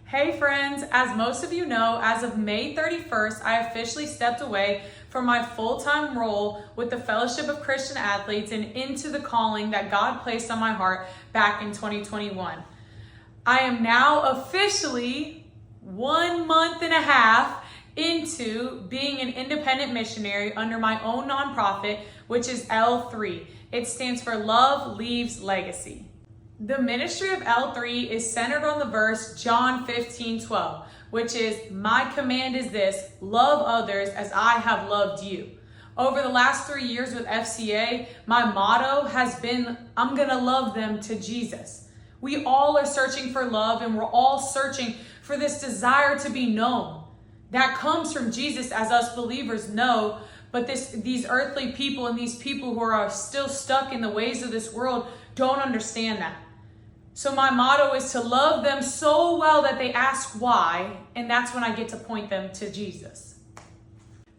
Hey friends, as most of you know, as of May 31st, I officially stepped away from my full-time role with the Fellowship of Christian Athletes and into the calling that God placed on my heart back in 2021. I am now officially 1 month and a half into being an independent missionary under my own nonprofit, which is L3. It stands for Love Leaves Legacy. The ministry of L3 is centered on the verse John 15:12, which is, "My command is this, love others as I have loved you." Over the last 3 years with FCA, my motto has been, I'm gonna love them to Jesus. We all are searching for love, and we're all searching for this desire to be known. That comes from Jesus, as us believers know, but these earthly people and these people who are still stuck in the ways of this world don't understand that. So my motto is to love them so well that they ask why, and that's when I get to point them to Jesus.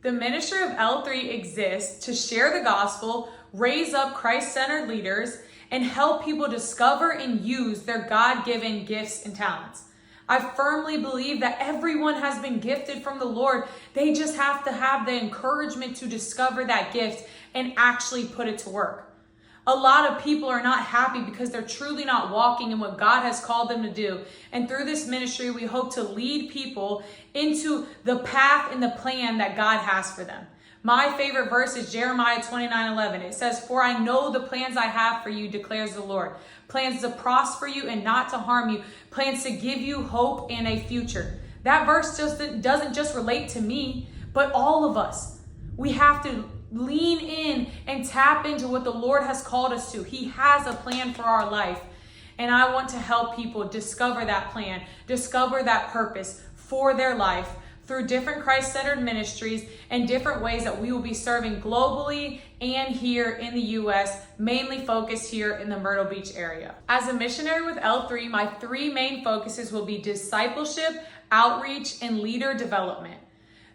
The ministry of L3 exists to share the gospel, raise up Christ-centered leaders, and help people discover and use their God-given gifts and talents. I firmly believe that everyone has been gifted from the Lord. They just have to have the encouragement to discover that gift and actually put it to work. A lot of people are not happy because they're truly not walking in what God has called them to do. And through this ministry, we hope to lead people into the path and the plan that God has for them. My favorite verse is Jeremiah 29:11. It says, "For I know the plans I have for you, declares the Lord. Plans to prosper you and not to harm you. Plans to give you hope and a future." That verse doesn't just relate to me, but all of us. We have to lean in and tap into what the Lord has called us to. He has a plan for our life. And I want to help people discover that plan, discover that purpose for their life through different Christ-centered ministries and different ways that we will be serving globally and here in the U.S., mainly focused here in the Myrtle Beach area. As a missionary with L3, my 3 main focuses will be discipleship, outreach, and leader development.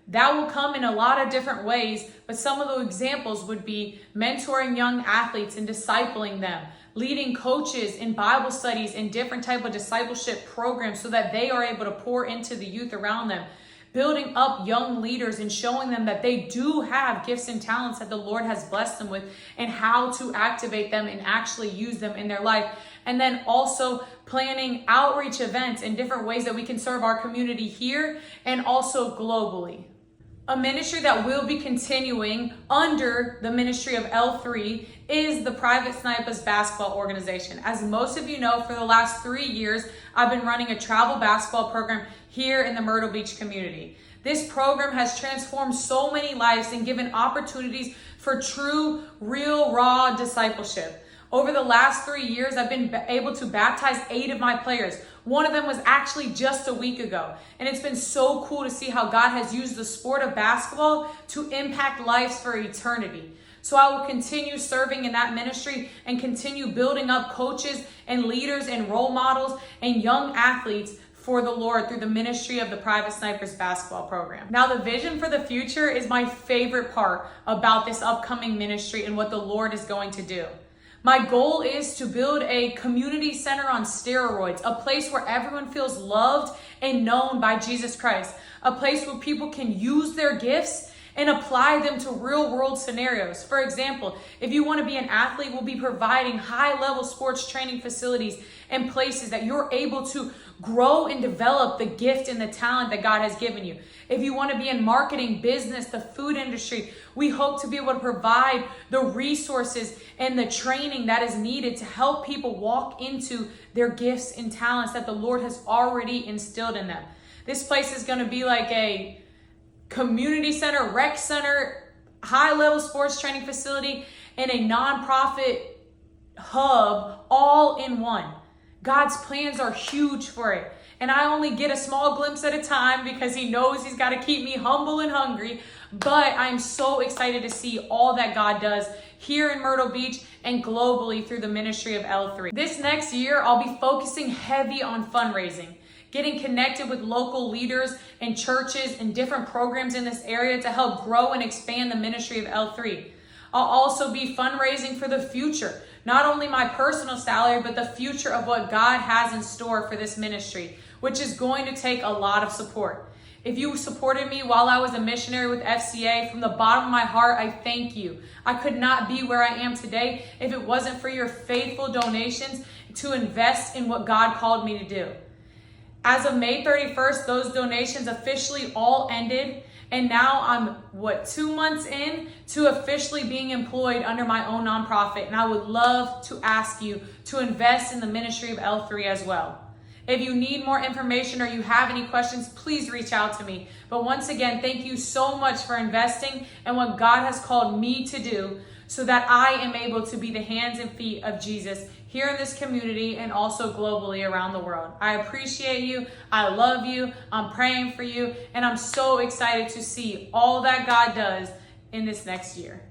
That will come in a lot of different ways, but some of the examples would be mentoring young athletes and discipling them, leading coaches in Bible studies and different type of discipleship programs so that they are able to pour into the youth around them, building up young leaders and showing them that they do have gifts and talents that the Lord has blessed them with and how to activate them and actually use them in their life. And then also planning outreach events and different ways that we can serve our community here and also globally. A ministry that will be continuing under the ministry of L3 is the Private Snipers Basketball Organization. As most of you know, for the last 3 years, I've been running a travel basketball program here in the Myrtle Beach community. This program has transformed so many lives and given opportunities for true, real, raw discipleship. Over the last 3 years, I've been able to baptize 8 of my players. One of them was actually just a week ago. And it's been so cool to see how God has used the sport of basketball to impact lives for eternity. So I will continue serving in that ministry and continue building up coaches and leaders and role models and young athletes for the Lord through the ministry of the Private Snipers basketball program. Now, the vision for the future is my favorite part about this upcoming ministry and what the Lord is going to do. My goal is to build a community center on steroids, a place where everyone feels loved and known by Jesus Christ, a place where people can use their gifts and apply them to real world scenarios. For example, if you want to be an athlete, we'll be providing high level sports training facilities and places that you're able to grow and develop the gift and the talent that God has given you. If you want to be in marketing, business, the food industry, we hope to be able to provide the resources and the training that is needed to help people walk into their gifts and talents that the Lord has already instilled in them. This place is going to be like a community center, rec center, high-level sports training facility, and a nonprofit hub all in one. God's plans are huge for it. And I only get a small glimpse at a time because He knows He's got to keep me humble and hungry. But I'm so excited to see all that God does here in Myrtle Beach and globally through the ministry of L3. This next year, I'll be focusing heavy on fundraising, getting connected with local leaders and churches and different programs in this area to help grow and expand the ministry of L3. I'll also be fundraising for the future, not only my personal salary, but the future of what God has in store for this ministry, which is going to take a lot of support. If you supported me while I was a missionary with FCA, from the bottom of my heart, I thank you. I could not be where I am today if it wasn't for your faithful donations to invest in what God called me to do. As of May 31st, those donations officially all ended. And now I'm, 2 months in to officially being employed under my own nonprofit. And I would love to ask you to invest in the ministry of L3 as well. If you need more information or you have any questions, please reach out to me. But once again, thank you so much for investing in what God has called me to do so that I am able to be the hands and feet of Jesus here in this community and also globally around the world. I appreciate you. I love you. I'm praying for you. And I'm so excited to see all that God does in this next year.